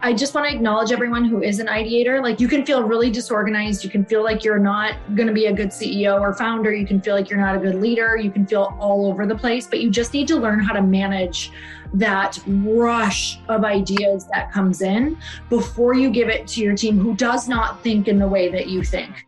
I just want to acknowledge everyone who is an ideator. Like, you can feel really disorganized. You can feel like you're not going to be a good CEO or founder. You can feel like you're not a good leader. You can feel all over the place, but you just need to learn how to manage that rush of ideas that comes in before you give it to your team who does not think in the way that you think.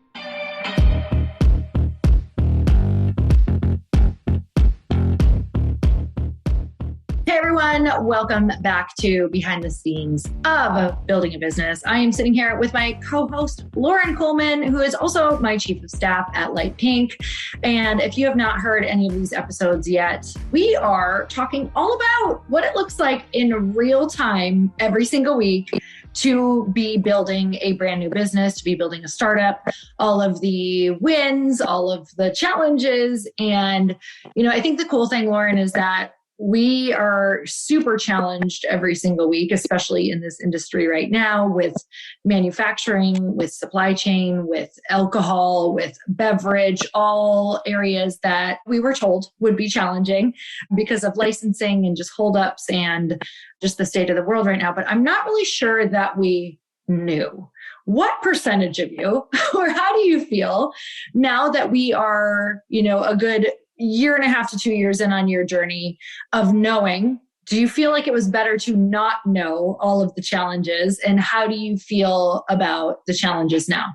Hey everyone, welcome back to Behind the Scenes of Building a Business. I am sitting here with my co-host, Lauren Coleman, who is also my Chief of Staff at Light Pink. And if you have not heard any of these episodes yet, we are talking all about what it looks like in real time every single week to be building a brand new business, to be building a startup, all of the wins, all of the challenges. And, I think the cool thing, Lauren, is that we are super challenged every single week, especially in this industry right now with manufacturing, with supply chain, with alcohol, with beverage, all areas that we were told would be challenging because of licensing and just holdups and just the state of the world right now. But I'm not really sure that we knew. What percentage of you, or how do you feel now that we are, a good year and a half to 2 years in on your journey of knowing? Do you feel like it was better to not know all of the challenges? And how do you feel about the challenges now?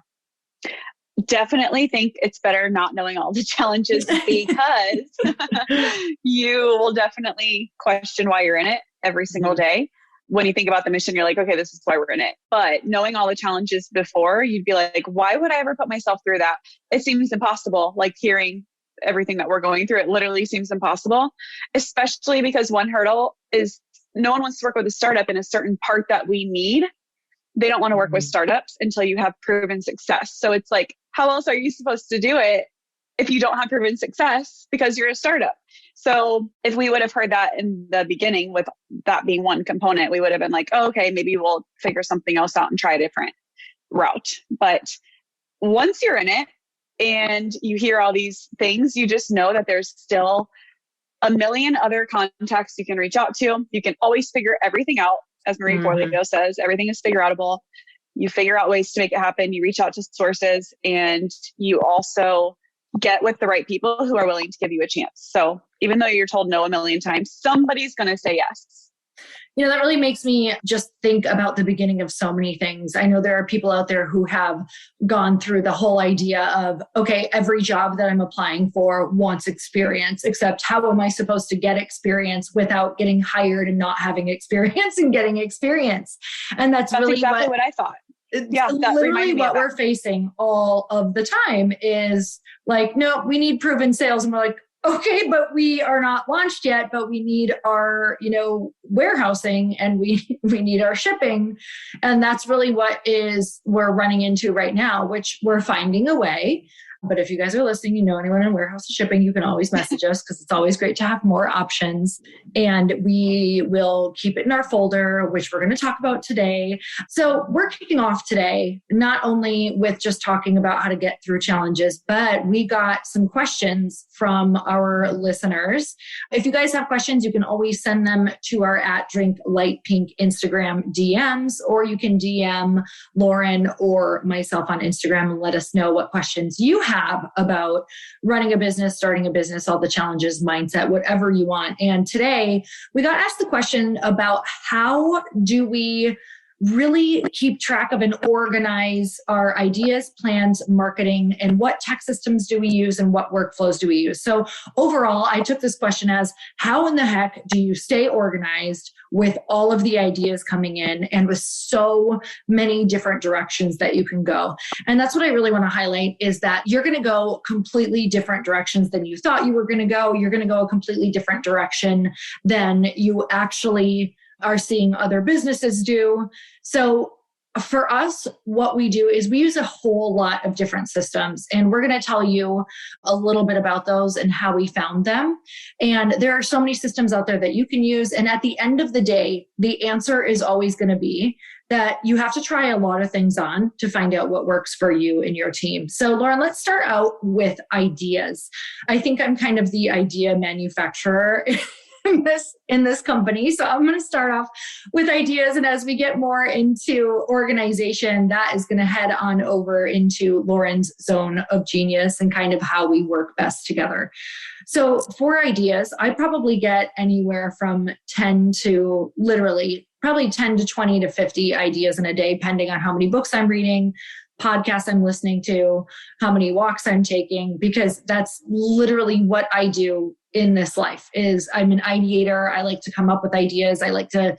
Definitely think it's better not knowing all the challenges because you will definitely question why you're in it every single day. When you think about the mission, you're like, okay, this is why we're in it. But knowing all the challenges before, you'd be like, why would I ever put myself through that? It seems impossible. Like hearing everything that we're going through, it literally seems impossible, especially because one hurdle is no one wants to work with a startup in a certain part that we need. They don't want to work with startups until you have proven success. So it's like, how else are you supposed to do it if you don't have proven success because you're a startup? So if we would have heard that in the beginning with that being one component, we would have been like, oh, okay, maybe we'll figure something else out and try a different route. But once you're in it, and you hear all these things, you just know that there's still a million other contacts you can reach out to. You can always figure everything out. As Marie Forleo says, everything is figure outable. You figure out ways to make it happen. You reach out to sources and you also get with the right people who are willing to give you a chance. So even though you're told no a million times, somebody's going to say yes. That really makes me just think about the beginning of so many things. I know there are people out there who have gone through the whole idea of, okay, every job that I'm applying for wants experience, except how am I supposed to get experience without getting hired and not having experience and getting experience? And that's really exactly what I thought. Yeah, literally what we're facing all of the time is like, no, we need proven sales. And we're like, okay, but we are not launched yet, but we need our, warehousing and we need our shipping. And that's really what we're running into right now, which we're finding a way. But if you guys are listening, anyone in warehouse and shipping, you can always message us because it's always great to have more options. And we will keep it in our folder, which we're going to talk about today. So we're kicking off today, not only with just talking about how to get through challenges, but we got some questions from our listeners. If you guys have questions, you can always send them to our @DrinkLightPink Instagram DMs, or you can DM Lauren or myself on Instagram and let us know what questions you have about running a business, starting a business, all the challenges, mindset, whatever you want. And today we got asked the question about how do we really keep track of and organize our ideas, plans, marketing, and what tech systems do we use and what workflows do we use? So overall, I took this question as, how in the heck do you stay organized with all of the ideas coming in and with so many different directions that you can go? And that's what I really want to highlight, is that you're going to go completely different directions than you thought you were going to go. You're going to go a completely different direction than you actually are seeing other businesses do. So for us, what we do is we use a whole lot of different systems, and we're going to tell you a little bit about those and how we found them. And there are so many systems out there that you can use. And at the end of the day, the answer is always going to be that you have to try a lot of things on to find out what works for you and your team. So Lauren, let's start out with ideas. I think I'm kind of the idea manufacturer in this company. So I'm going to start off with ideas. And as we get more into organization, that is going to head on over into Lauren's zone of genius and kind of how we work best together. So for ideas, I probably get anywhere from 10 to literally probably 10 to 20 to 50 ideas in a day, depending on how many books I'm reading, podcasts I'm listening to, how many walks I'm taking, because that's literally what I do in this life. Is I'm an ideator. I like to come up with ideas. I like to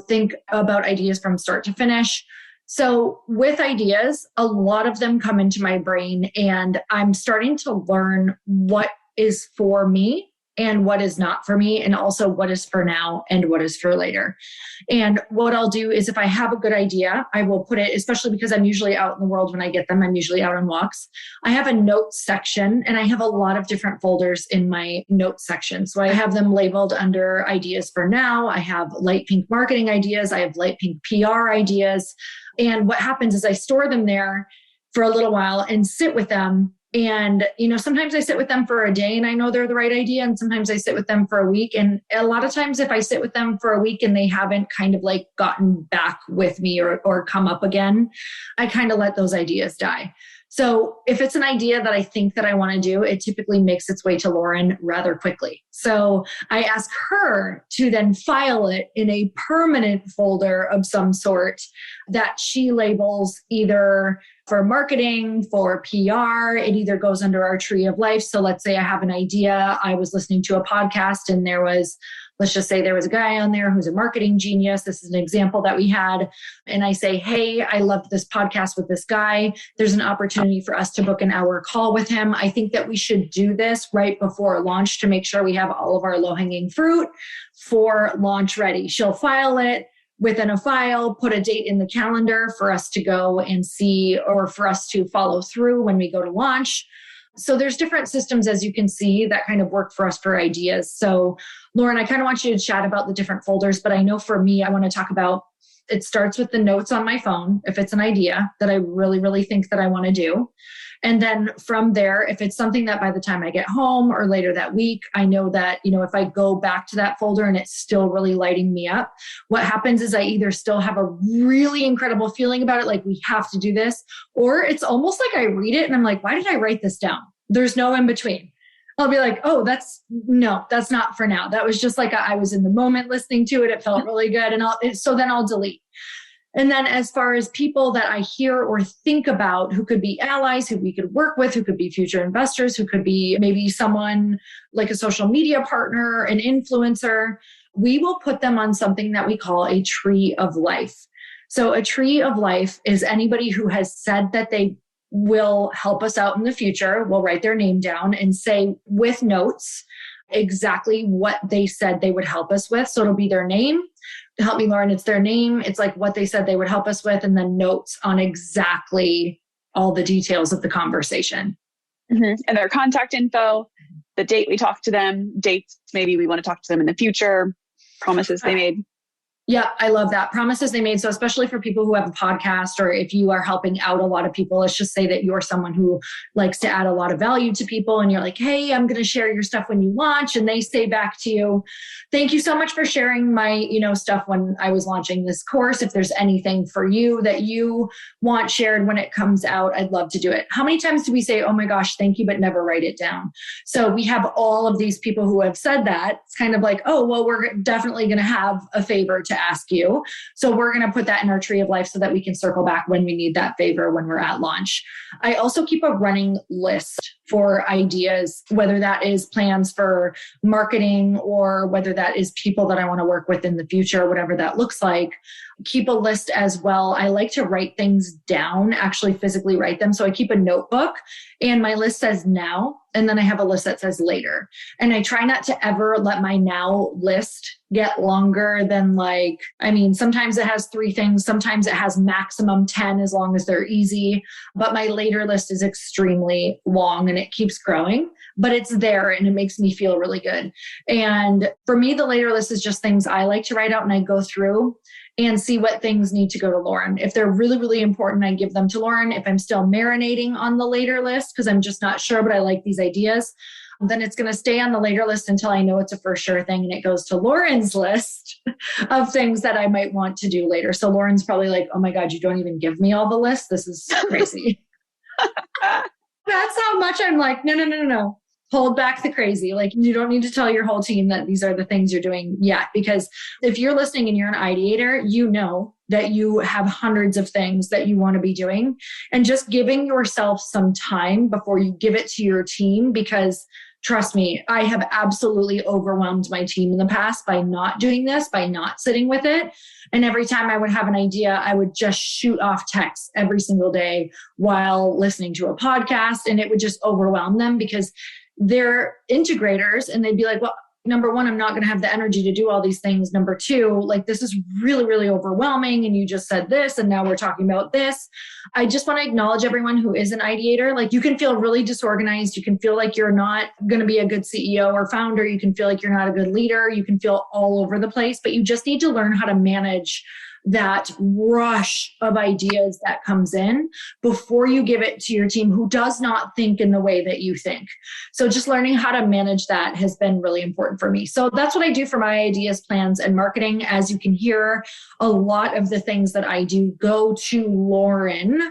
think about ideas from start to finish. So with ideas, a lot of them come into my brain, and I'm starting to learn what is for me and what is not for me, and also what is for now and what is for later. And what I'll do is if I have a good idea, I will put it, especially because I'm usually out in the world when I get them, I'm usually out on walks. I have a notes section, and I have a lot of different folders in my notes section. So I have them labeled under ideas for now. I have light pink marketing ideas. I have light pink PR ideas. And what happens is I store them there for a little while and sit with them. And, sometimes I sit with them for a day and I know they're the right idea. And sometimes I sit with them for a week. And a lot of times if I sit with them for a week and they haven't kind of like gotten back with me or come up again, I kind of let those ideas die. So if it's an idea that I think that I want to do, it typically makes its way to Lauren rather quickly. So I ask her to then file it in a permanent folder of some sort that she labels either for marketing, for PR. It either goes under our tree of life. So let's say I have an idea. I was listening to a podcast and let's just say there was a guy on there who's a marketing genius. This is an example that we had. And I say, hey, I loved this podcast with this guy. There's an opportunity for us to book an hour call with him. I think that we should do this right before launch to make sure we have all of our low-hanging fruit for launch ready. She'll file it within a file, put a date in the calendar for us to go and see, or for us to follow through when we go to launch. So there's different systems, as you can see, that kind of work for us for ideas. So Lauren, I kind of want you to chat about the different folders, but I know for me, I want to talk about, it starts with the notes on my phone, if it's an idea that I really, really think that I want to do. And then from there, if it's something that by the time I get home or later that week, I know that, if I go back to that folder and it's still really lighting me up, what happens is I either still have a really incredible feeling about it, like we have to do this, or it's almost like I read it and I'm like, why did I write this down? There's no in between. I'll be like, oh, that's not for now. That was just like I was in the moment listening to it. It felt really good. And so then I'll delete. And then as far as people that I hear or think about who could be allies, who we could work with, who could be future investors, who could be maybe someone like a social media partner, an influencer, we will put them on something that we call a tree of life. So a tree of life is anybody who has said that they will help us out in the future. We'll write their name down and say with notes exactly what they said they would help us with. So it'll be their name. Help me, Lauren. It's their name. It's like what they said they would help us with, and then notes on exactly all the details of the conversation. Mm-hmm. And their contact info, the date we talked to them, dates maybe we want to talk to them in the future, promises they made. Yeah, I love that. Promises they made. So especially for people who have a podcast, or if you are helping out a lot of people, let's just say that you're someone who likes to add a lot of value to people and you're like, hey, I'm going to share your stuff when you launch. And they say back to you, thank you so much for sharing my, stuff when I was launching this course. If there's anything for you that you want shared when it comes out, I'd love to do it. How many times do we say, oh my gosh, thank you, but never write it down? So we have all of these people who have said that. It's kind of like, oh, well, we're definitely going to have a favor to ask you. So we're going to put that in our tree of life so that we can circle back when we need that favor when we're at launch. I also keep a running list for ideas, whether that is plans for marketing or whether that is people that I want to work with in the future, whatever that looks like. Keep a list as well. I like to write things down, actually physically write them. So I keep a notebook and my list says now, and then I have a list that says later. And I try not to ever let my now list get longer than sometimes it has 3 things. Sometimes it has maximum 10 as long as they're easy. But my later list is extremely long and it keeps growing, but it's there and it makes me feel really good. And for me, the later list is just things I like to write out and I go through and see what things need to go to Lauren. If they're really, really important, I give them to Lauren. If I'm still marinating on the later list, because I'm just not sure, but I like these ideas, then it's going to stay on the later list until I know it's a for sure thing. And it goes to Lauren's list of things that I might want to do later. So Lauren's probably like, oh my God, you don't even give me all the lists. This is crazy. That's how much I'm like, no. Hold back the crazy. Like, you don't need to tell your whole team that these are the things you're doing yet. Because if you're listening and you're an ideator, you know that you have hundreds of things that you want to be doing, and just giving yourself some time before you give it to your team. Because trust me, I have absolutely overwhelmed my team in the past by not doing this, by not sitting with it. And every time I would have an idea, I would just shoot off texts every single day while listening to a podcast. And it would just overwhelm them because they're integrators, and they'd be like, well, number one, I'm not going to have the energy to do all these things. Number two, like, this is really, really overwhelming. And you just said this, and now we're talking about this. I just want to acknowledge everyone who is an ideator. Like, you can feel really disorganized. You can feel like you're not going to be a good CEO or founder. You can feel like you're not a good leader. You can feel all over the place, but you just need to learn how to manage that rush of ideas that comes in before you give it to your team who does not think in the way that you think. So just learning how to manage that has been really important for me. So that's what I do for my ideas, plans, and marketing. As you can hear, a lot of the things that I do go to Lauren.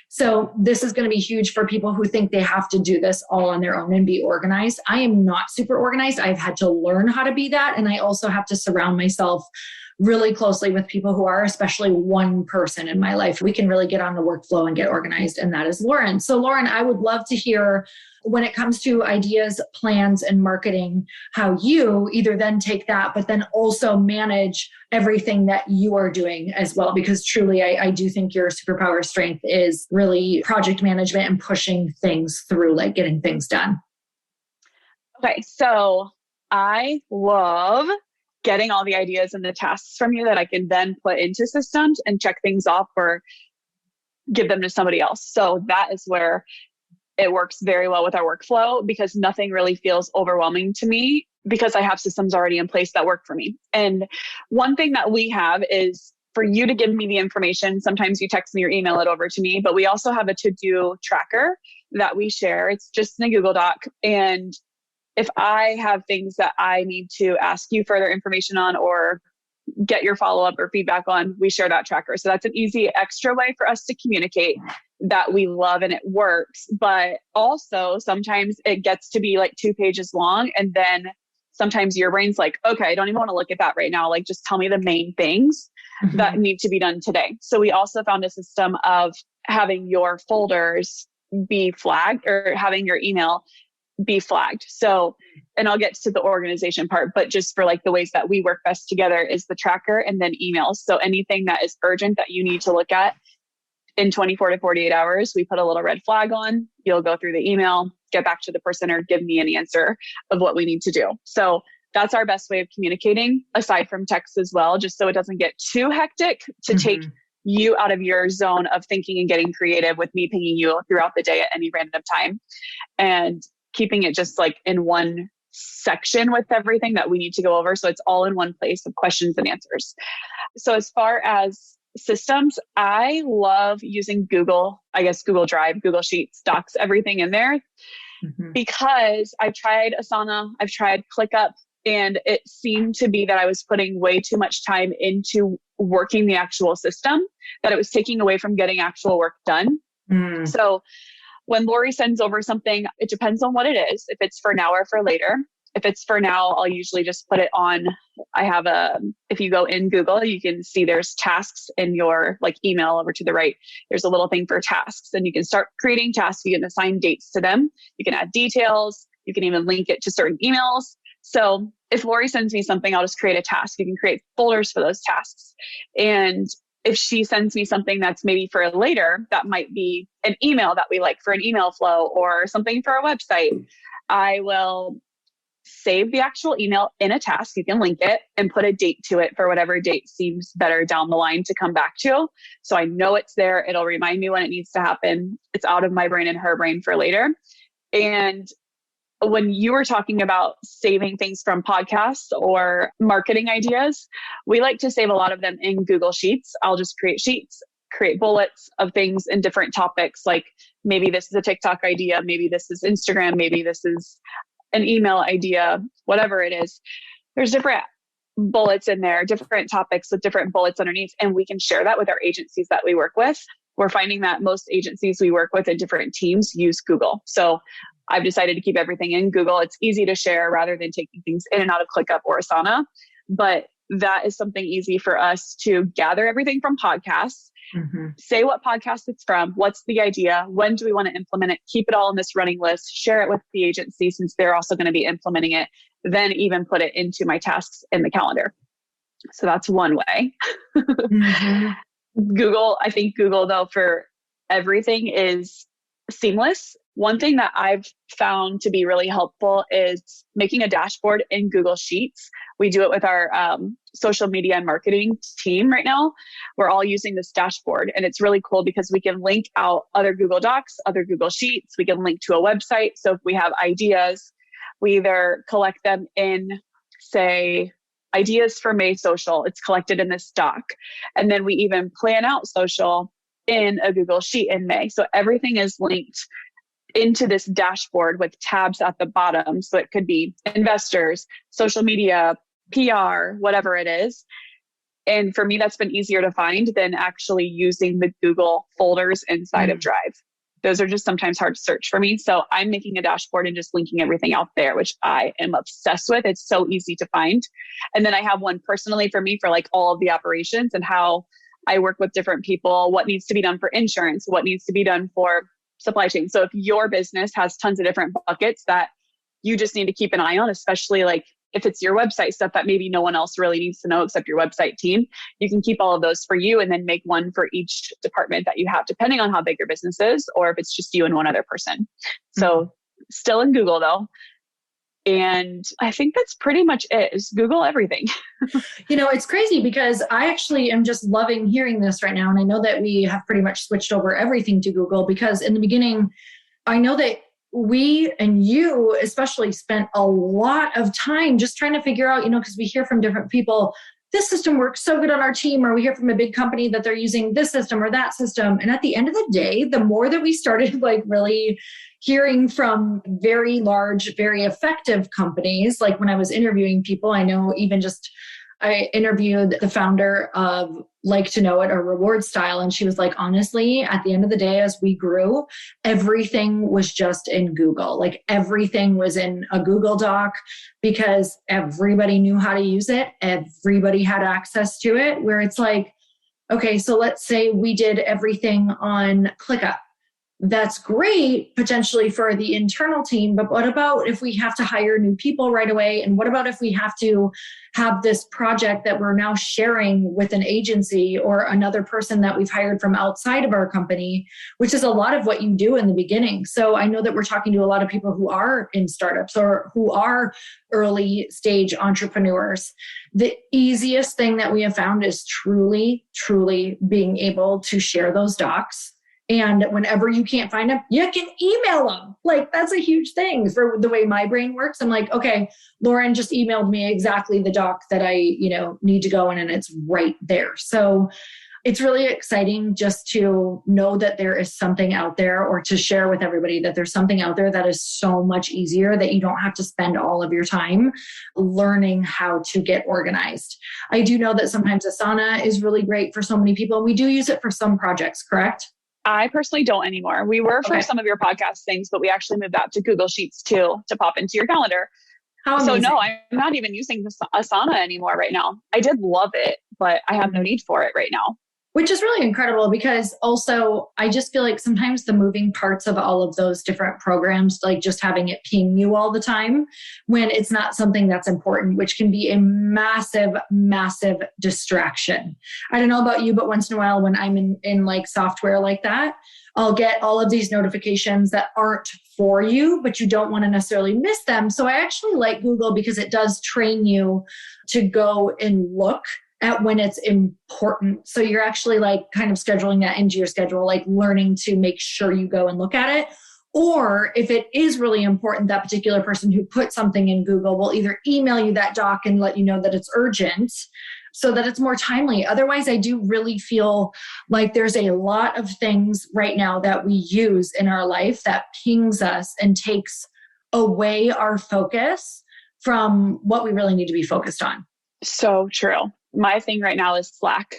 So this is going to be huge for people who think they have to do this all on their own and be organized. I am not super organized. I've had to learn how to be that. And I also have to surround myself really closely with people who are, especially one person in my life. We can really get on the workflow and get organized. And that is Lauren. So Lauren, I would love to hear, when it comes to ideas, plans, and marketing, how you either then take that, but then also manage everything that you are doing as well. Because truly, I do think your superpower strength is really project management and pushing things through, like getting things done. Okay. So I love getting all the ideas and the tasks from you that I can then put into systems and check things off or give them to somebody else. So that is where it works very well with our workflow, because nothing really feels overwhelming to me because I have systems already in place that work for me. And one thing that we have is for you to give me the information. Sometimes you text me or email it over to me, but we also have a to-do tracker that we share. It's just in a Google Doc. And if I have things that I need to ask you further information on or get your follow-up or feedback on, we share that tracker. So that's an easy extra way for us to communicate that we love and it works. But also sometimes it gets to be like 2 pages long. And then sometimes your brain's like, okay, I don't even want to look at that right now. Like, just tell me the main things that need to be done today. So we also found a system of having your folders be flagged or having your email be flagged. So, and I'll get to the organization part, but just for like the ways that we work best together is the tracker and then emails. So anything that is urgent that you need to look at in 24 to 48 hours, we put a little red flag on. You'll go through the email, get back to the person or give me an answer of what we need to do. So that's our best way of communicating, aside from text as well, just so it doesn't get too hectic to take you out of your zone of thinking and getting creative with me pinging you throughout the day at any random time. And keeping it just like in one section with everything that we need to go over. So it's all in one place of questions and answers. So as far as systems, I love using Google Drive, Google Sheets, Docs, everything in there, because I've tried Asana, I've tried ClickUp, and it seemed to be that I was putting way too much time into working the actual system, that it was taking away from getting actual work done. So when Lori sends over something, it depends on what it is. If it's for now or for later. If it's for now, I'll usually just put it on. If you go in Google, you can see there's tasks in your like email over to the right. There's a little thing for tasks, and you can start creating tasks. You can assign dates to them. You can add details. You can even link it to certain emails. So if Lori sends me something, I'll just create a task. You can create folders for those tasks. And if she sends me something that's maybe for later, that might be an email that we like for an email flow or something for a website, I will save the actual email in a task. You can link it and put a date to it for whatever date seems better down the line to come back to. So I know it's there. It'll remind me when it needs to happen. It's out of my brain and her brain for later. And when you were talking about saving things from podcasts or marketing ideas, we like to save a lot of them in Google Sheets. I'll just create sheets, create bullets of things in different topics. Like maybe this is a TikTok idea. Maybe this is Instagram. Maybe this is an email idea, whatever it is, there's different bullets in there, different topics with different bullets underneath. And we can share that with our agencies that we work with. We're finding that most agencies we work with in different teams use Google. So I've decided to keep everything in Google. It's easy to share rather than taking things in and out of ClickUp or Asana. But that is something easy for us to gather everything from podcasts, say what podcast it's from, what's the idea, when do we want to implement it, keep it all in this running list, share it with the agency since they're also going to be implementing it, then even put it into my tasks in the calendar. So that's one way. Google, I think Google though for everything is seamless. One thing that I've found to be really helpful is making a dashboard in Google Sheets. We do it with our social media and marketing team right now. We're all using this dashboard and it's really cool because we can link out other Google Docs, other Google Sheets. We can link to a website. So if we have ideas, we either collect them in, say, ideas for May social. It's collected in this doc. And then we even plan out social in a Google Sheet in May. So everything is linked into this dashboard with tabs at the bottom. So it could be investors, social media, PR, whatever it is. And for me, that's been easier to find than actually using the Google folders inside of Drive. Those are just sometimes hard to search for me. So I'm making a dashboard and just linking everything out there, which I am obsessed with. It's so easy to find. And then I have one personally for me for like all of the operations and how I work with different people, what needs to be done for insurance, what needs to be done for supply chain. So if your business has tons of different buckets that you just need to keep an eye on, especially like if it's your website stuff that maybe no one else really needs to know except your website team, you can keep all of those for you and then make one for each department that you have, depending on how big your business is, or if it's just you and one other person. So still in Google though. And I think that's pretty much it, is Google everything. It's crazy because I actually am just loving hearing this right now. And I know that we have pretty much switched over everything to Google because in the beginning, I know that we and you especially spent a lot of time just trying to figure out, because we hear from different people, this system works so good on our team, or we hear from a big company that they're using this system or that system. And at the end of the day, the more that we started like really hearing from very large, very effective companies, like when I was interviewing people, I know even just I interviewed the founder of Like to Know It or Reward Style. And she was like, honestly, at the end of the day, as we grew, everything was just in Google. Like everything was in a Google Doc because everybody knew how to use it. Everybody had access to it, where it's like, okay, so let's say we did everything on ClickUp. That's great potentially for the internal team, but what about if we have to hire new people right away? And what about if we have to have this project that we're now sharing with an agency or another person that we've hired from outside of our company, which is a lot of what you do in the beginning. So I know that we're talking to a lot of people who are in startups or who are early stage entrepreneurs. The easiest thing that we have found is truly being able to share those docs. And whenever you can't find them, you can email them. Like that's a huge thing for the way my brain works. I'm like, okay, Lauren just emailed me exactly the doc that I, need to go in, and it's right there. So it's really exciting just to know that there is something out there, or to share with everybody that there's something out there that is so much easier that you don't have to spend all of your time learning how to get organized. I do know that sometimes Asana is really great for so many people. We do use it for some projects, correct? I personally don't anymore. We were for some of your podcast things, but we actually moved that to Google Sheets too, to pop into your calendar. So no, I'm not even using Asana anymore right now. I did love it, but I have no need for it right now. Which is really incredible because also I just feel like sometimes the moving parts of all of those different programs, like just having it ping you all the time when it's not something that's important, which can be a massive distraction. I don't know about you, but once in a while when I'm in like software like that, I'll get all of these notifications that aren't for you, but you don't want to necessarily miss them. So I actually like Google because it does train you to go and look at when it's important. So you're actually like kind of scheduling that into your schedule, like learning to make sure you go and look at it. Or if it is really important, that particular person who put something in Google will either email you that doc and let you know that it's urgent so that it's more timely. Otherwise, I do really feel like there's a lot of things right now that we use in our life that pings us and takes away our focus from what we really need to be focused on. So true. My thing right now is Slack,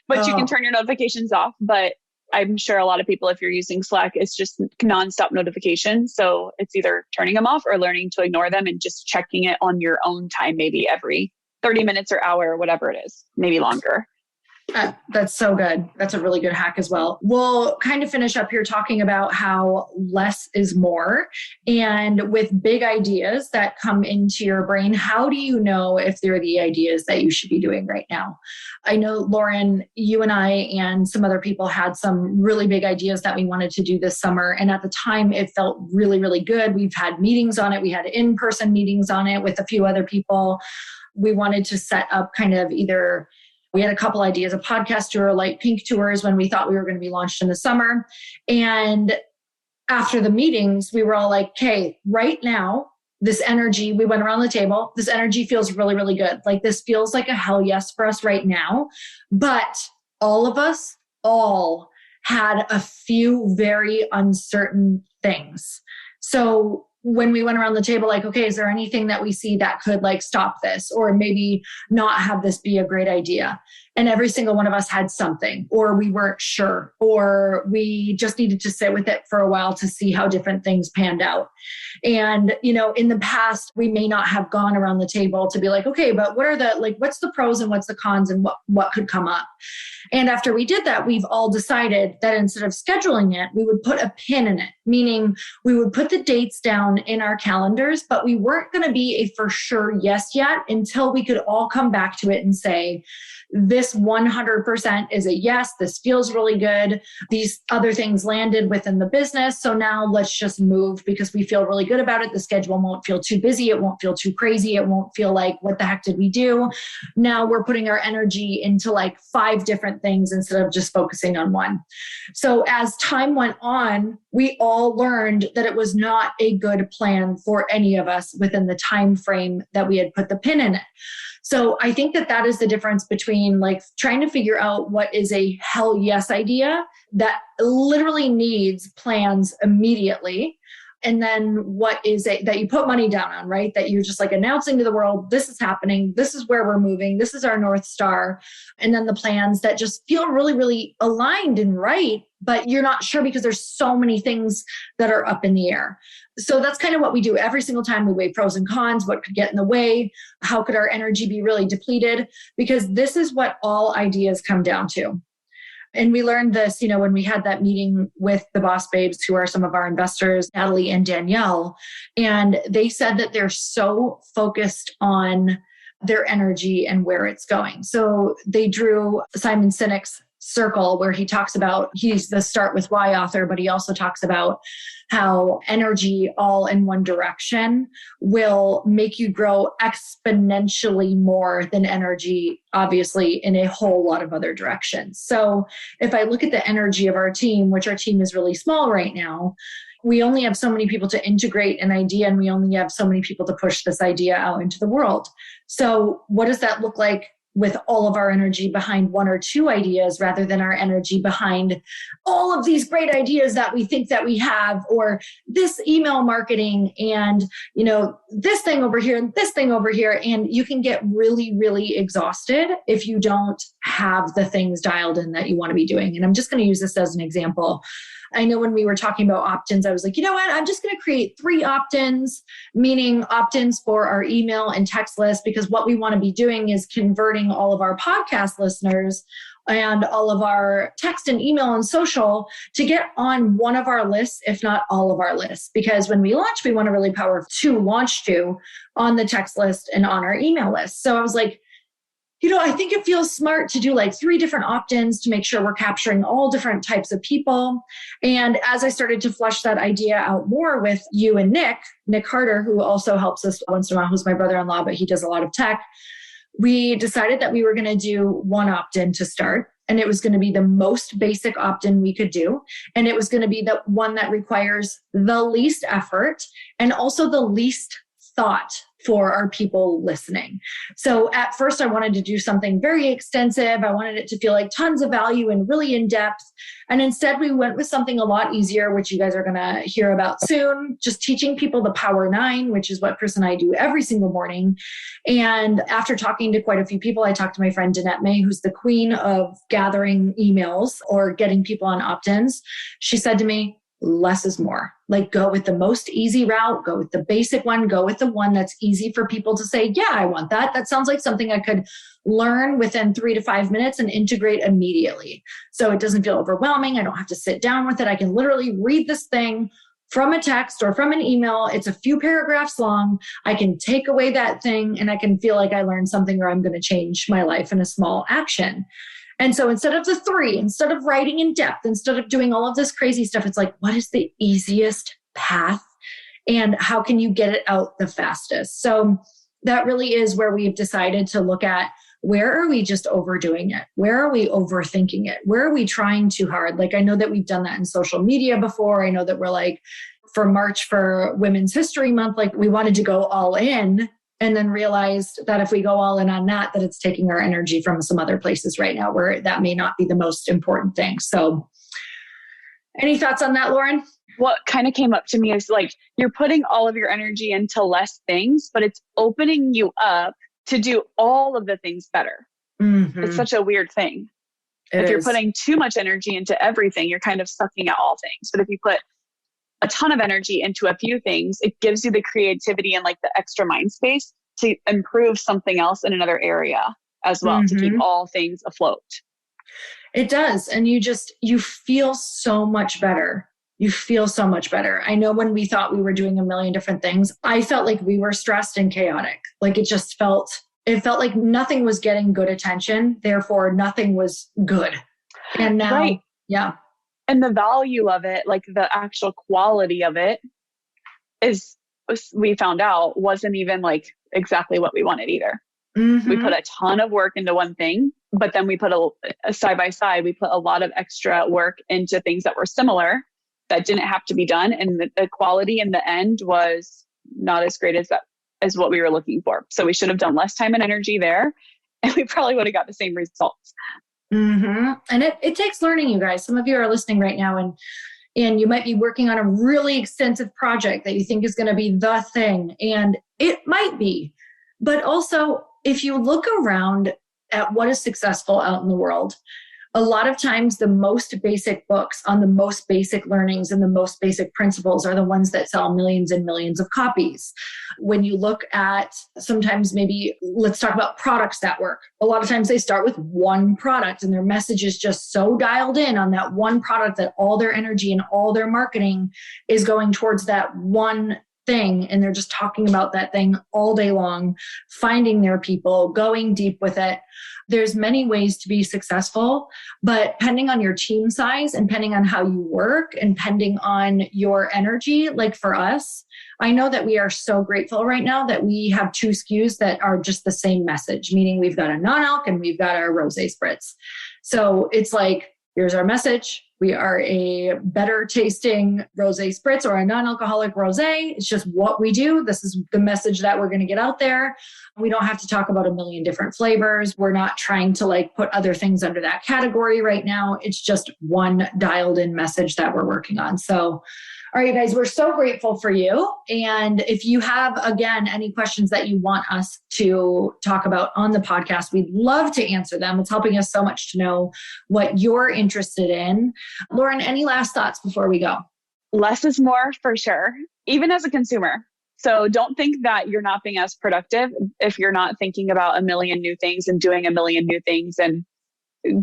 but you can turn your notifications off. But I'm sure a lot of people, if you're using Slack, it's just nonstop notifications. So it's either turning them off or learning to ignore them and just checking it on your own time, maybe every 30 minutes or hour, or whatever it is, maybe longer. That's so good. That's a really good hack as well. We'll kind of finish up here talking about how less is more. And with big ideas that come into your brain, how do you know if they're the ideas that you should be doing right now? I know, Lauren, you and I and some other people had some really big ideas that we wanted to do this summer. And at the time, it felt really, really good. We've had meetings on it. We had in-person meetings on it with a few other people. We wanted to set up kind of either... We had a couple ideas, a podcast tour, Light Pink tours when we thought we were going to be launched in the summer. And after the meetings, we were all like, okay, right now, this energy, we went around the table, this energy feels really, really good. Like this feels like a hell yes for us right now. But all of us all had a few very uncertain things. So when we went around the table, like, okay, is there anything that we see that could like stop this or maybe not have this be a great idea? And every single one of us had something, or we weren't sure, or we just needed to sit with it for a while to see how different things panned out. And, you know, in the past, we may not have gone around the table to be like, okay, but what are the, like, what's the pros and what's the cons and what could come up? And after we did that, we've all decided that instead of scheduling it, we would put a pin in it, meaning we would put the dates down in our calendars, but we weren't going to be a for sure yes yet until we could all come back to it and say, this 100% is a yes. This feels really good. These other things landed within the business. So now let's just move because we feel really good about it. The schedule won't feel too busy. It won't feel too crazy. It won't feel like, what the heck did we do? Now we're putting our energy into like 5 different things instead of just focusing on one. So as time went on, we all learned that it was not a good plan for any of us within the time frame that we had put the pin in it. So I think that is the difference between like trying to figure out what is a hell yes idea that literally needs plans immediately. And then what is it that you put money down on, right? That you're just like announcing to the world, this is happening. This is where we're moving. This is our North Star. And then the plans that just feel really, really aligned and right, but you're not sure because there's so many things that are up in the air. So that's kind of what we do every single time. We weigh pros and cons, what could get in the way, how could our energy be really depleted? Because this is what all ideas come down to. And we learned this, you know, when we had that meeting with the Boss Babes, who are some of our investors, Natalie and Danielle, and they said that they're so focused on their energy and where it's going. So they drew Simon Sinek's circle where he talks about, he's the Start With Why author, but he also talks about how energy all in one direction will make you grow exponentially more than energy, obviously, in a whole lot of other directions. So if I look at the energy of our team, which our team is really small right now, we only have so many people to integrate an idea, and we only have so many people to push this idea out into the world. So what does that look like with all of our energy behind 1 or 2 ideas rather than our energy behind all of these great ideas that we think that we have, or this email marketing and, you know, this thing over here and this thing over here. And you can get really, really exhausted if you don't have the things dialed in that you want to be doing. And I'm just going to use this as an example. I know when we were talking about opt-ins, I was like, you know what? I'm just going to create 3 opt-ins, meaning opt-ins for our email and text list, because what we want to be doing is converting all of our podcast listeners and all of our text and email and social to get on one of our lists, if not all of our lists. Because when we launch, we want to really power to launch to on the text list and on our email list. So I was like, you know, I think it feels smart to do like 3 different opt-ins to make sure we're capturing all different types of people. And as I started to flesh that idea out more with you and Nick Harder, who also helps us once in a while, who's my brother-in-law, but he does a lot of tech, we decided that we were going to do 1 opt-in to start. And it was going to be the most basic opt-in we could do. And it was going to be the one that requires the least effort and also the least thought for our people listening. So at first I wanted to do something very extensive. I wanted it to feel like tons of value and really in depth. And instead we went with something a lot easier, which you guys are going to hear about soon, just teaching people the Power 9, which is what Chris and I do every single morning. And after talking to quite a few people, I talked to my friend Danette May, who's the queen of gathering emails or getting people on opt-ins. She said to me, less is more. Like, go with the most easy route, go with the basic one, go with the one that's easy for people to say, yeah, I want that. That sounds like something I could learn within 3 to 5 minutes and integrate immediately. So it doesn't feel overwhelming. I don't have to sit down with it. I can literally read this thing from a text or from an email. It's a few paragraphs long. I can take away that thing and I can feel like I learned something or I'm going to change my life in a small action. And so instead of the 3, instead of writing in depth, instead of doing all of this crazy stuff, it's like, what is the easiest path and how can you get it out the fastest? So that really is where we've decided to look at, where are we just overdoing it? Where are we overthinking it? Where are we trying too hard? Like, I know that we've done that in social media before. I know that we're like, for March, for Women's History Month, like we wanted to go all in, and then realized that if we go all in on that, that it's taking our energy from some other places right now where that may not be the most important thing. So any thoughts on that, Lauren? What kind of came up to me is like, you're putting all of your energy into less things, but it's opening you up to do all of the things better. Mm-hmm. It's such a weird thing. If you're putting too much energy into everything, you're kind of sucking out all things. But if you put a ton of energy into a few things, it gives you the creativity and like the extra mind space to improve something else in another area as well, to keep all things afloat. It does. And you feel so much better. You feel so much better. I know when we thought we were doing a million different things, I felt like we were stressed and chaotic. Like it felt like nothing was getting good attention. Therefore, nothing was good. And now, yeah. And the value of it, like the actual quality of it we found out wasn't even like exactly what we wanted either. Mm-hmm. We put a ton of work into one thing, but then we put a side by side, we put a lot of extra work into things that were similar that didn't have to be done. And the quality in the end was not as great as what we were looking for. So we should have done less time and energy there, and we probably would have got the same results. Mm-hmm. And it takes learning, you guys. Some of you are listening right now and you might be working on a really extensive project that you think is going to be the thing. And it might be. But also, if you look around at what is successful out in the world, a lot of times the most basic books on the most basic learnings and the most basic principles are the ones that sell millions and millions of copies. When you look at sometimes maybe let's talk about products that work. A lot of times they start with one product and their message is just so dialed in on that one product that all their energy and all their marketing is going towards that one thing. And they're just talking about that thing all day long, finding their people, going deep with it. There's many ways to be successful, but depending on your team size and depending on how you work and depending on your energy, like for us, I know that we are so grateful right now that we have 2 SKUs that are just the same message, meaning we've got a non-alc and we've got our rosé spritz. So it's like, here's our message. We are a better tasting rosé spritz or a non-alcoholic rosé. It's just what we do. This is the message that we're going to get out there. We don't have to talk about a million different flavors. We're not trying to like put other things under that category right now. It's just one dialed in message that we're working on. So, all right, guys, we're so grateful for you. And if you have, again, any questions that you want us to talk about on the podcast, we'd love to answer them. It's helping us so much to know what you're interested in. Lauren, any last thoughts before we go? Less is more for sure, even as a consumer. So don't think that you're not being as productive if you're not thinking about a million new things and doing a million new things and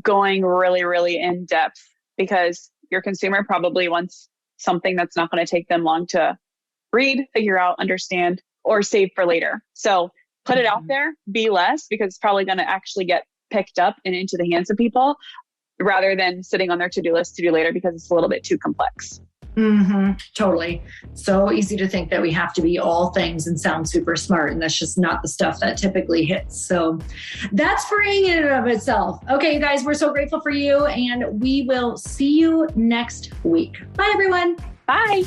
going really, really in depth, because your consumer probably wants something that's not going to take them long to read, figure out, understand, or save for later. So put it out there, be less, because it's probably going to actually get picked up and into the hands of people rather than sitting on their to-do list to do later because it's a little bit too complex. Mm-hmm. Totally. So easy to think that we have to be all things and sound super smart. And that's just not the stuff that typically hits. So that's freeing in and of itself. Okay, you guys, we're so grateful for you. And we will see you next week. Bye, everyone. Bye.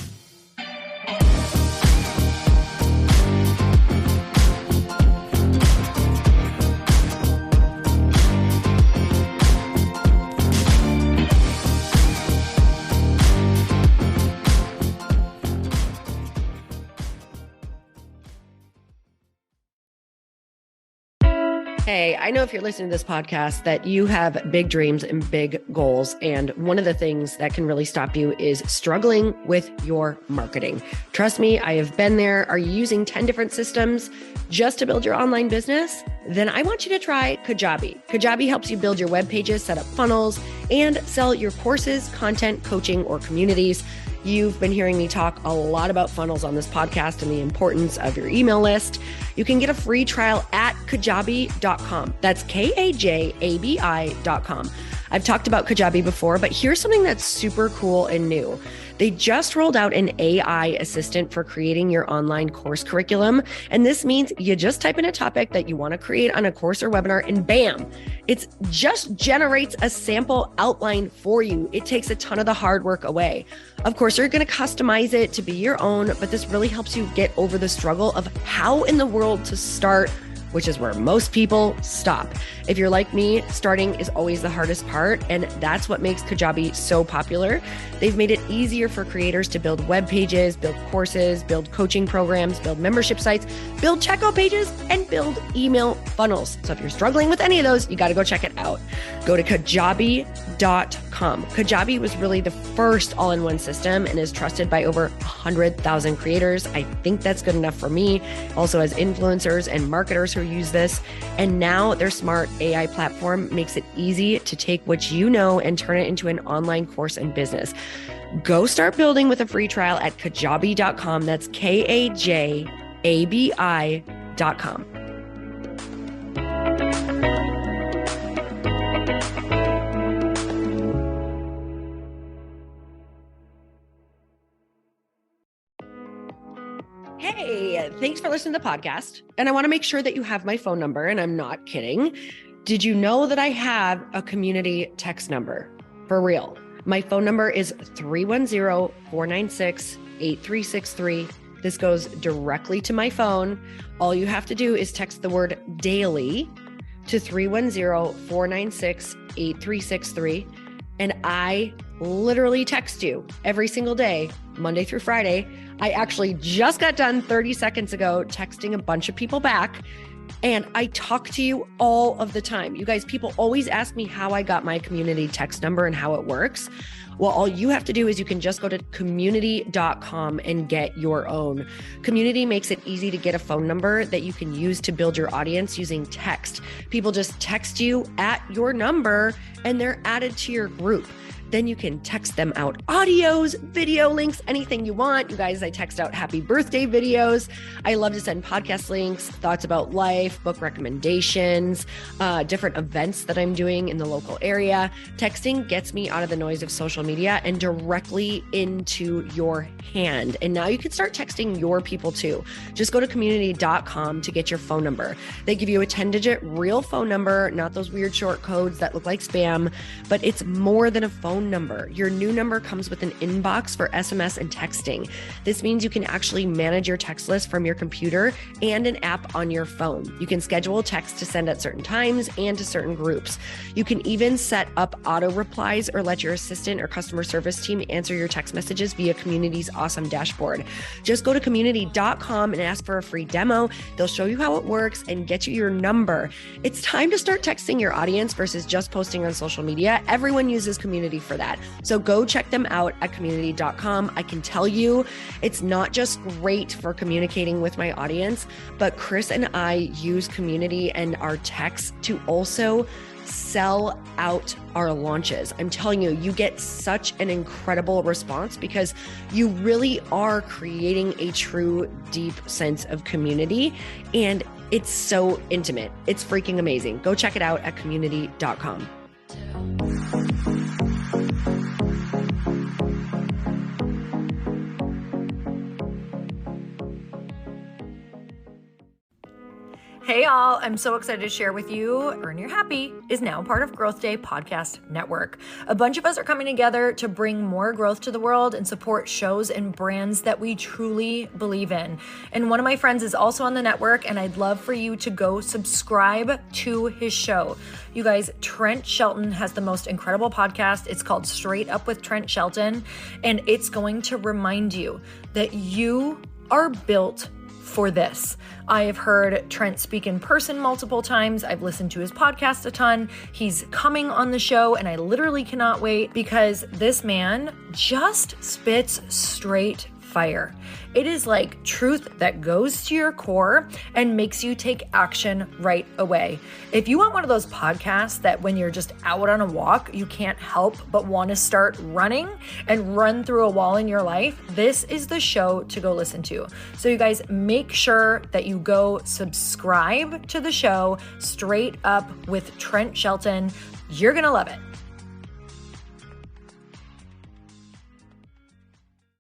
Hey, I know if you're listening to this podcast that you have big dreams and big goals. And one of the things that can really stop you is struggling with your marketing. Trust me, I have been there. Are you using 10 different systems just to build your online business? Then I want you to try Kajabi. Kajabi helps you build your web pages, set up funnels, and sell your courses, content, coaching, or communities. You've been hearing me talk a lot about funnels on this podcast and the importance of your email list. You can get a free trial at kajabi.com. That's Kajabi.com. I've talked about Kajabi before, but here's something that's super cool and new. They just rolled out an AI assistant for creating your online course curriculum. And this means you just type in a topic that you want to create on a course or webinar and bam, it just generates a sample outline for you. It takes a ton of the hard work away. Of course, you're going to customize it to be your own, but this really helps you get over the struggle of how in the world to start, which is where most people stop. If you're like me, starting is always the hardest part, and that's what makes Kajabi so popular. They've made it easier for creators to build web pages, build courses, build coaching programs, build membership sites, build checkout pages, and build email funnels. So if you're struggling with any of those, you got to go check it out. Go to Kajabi.com. Kajabi was really the first all-in-one system and is trusted by over 100,000 creators. I think that's good enough for me. Also, as influencers and marketers who use this. And now their smart AI platform makes it easy to take what you know and turn it into an online course and business. Go start building with a free trial at kajabi.com. That's Kajabi.com. Hey, thanks for listening to the podcast. And I want to make sure that you have my phone number, and I'm not kidding. Did you know that I have a community text number? For real. My phone number is 310-496-8363. This goes directly to my phone. All you have to do is text the word daily to 310-496-8363. And I literally text you every single day, Monday through Friday. I actually just got done 30 seconds ago texting a bunch of people back, and I talk to you all of the time. You guys, people always ask me how I got my community text number and how it works. Well, all you have to do is you can just go to community.com and get your own. Community makes it easy to get a phone number that you can use to build your audience using text. People just text you at your number and they're added to your group. Then you can text them out audios, video links, anything you want. You guys, I text out happy birthday videos. I love to send podcast links, thoughts about life, book recommendations, different events that I'm doing in the local area. Texting gets me out of the noise of social media and directly into your hand. And now you can start texting your people too. Just go to community.com to get your phone number. They give you a 10-digit real phone number, not those weird short codes that look like spam, but it's more than a phone number. Your new number comes with an inbox for SMS and texting. This means you can actually manage your text list from your computer and an app on your phone. You can schedule text to send at certain times and to certain groups. You can even set up auto replies or let your assistant or customer service team answer your text messages via Community's awesome dashboard. Just go to community.com and ask for a free demo. They'll show you how it works and get you your number. It's time to start texting your audience versus just posting on social media. Everyone uses Community for that. So go check them out at community.com. I can tell you it's not just great for communicating with my audience, but Chris and I use Community and our texts to also sell out our launches. I'm telling you, you get such an incredible response because you really are creating a true, deep sense of community. And it's so intimate. It's freaking amazing. Go check it out at community.com. Hey all, I'm so excited to share with you, Earn Your Happy is now part of Growth Day Podcast Network. A bunch of us are coming together to bring more growth to the world and support shows and brands that we truly believe in. And one of my friends is also on the network, and I'd love for you to go subscribe to his show. You guys, Trent Shelton has the most incredible podcast. It's called Straight Up with Trent Shelton, and it's going to remind you that you are built for this. I have heard Trent speak in person multiple times. I've listened to his podcast a ton. He's coming on the show, and I literally cannot wait because this man just spits straight fire. It is like truth that goes to your core and makes you take action right away. If you want one of those podcasts that when you're just out on a walk, you can't help but want to start running and run through a wall in your life, this is the show to go listen to. So you guys make sure that you go subscribe to the show, Straight Up with Trent Shelton. You're going to love it.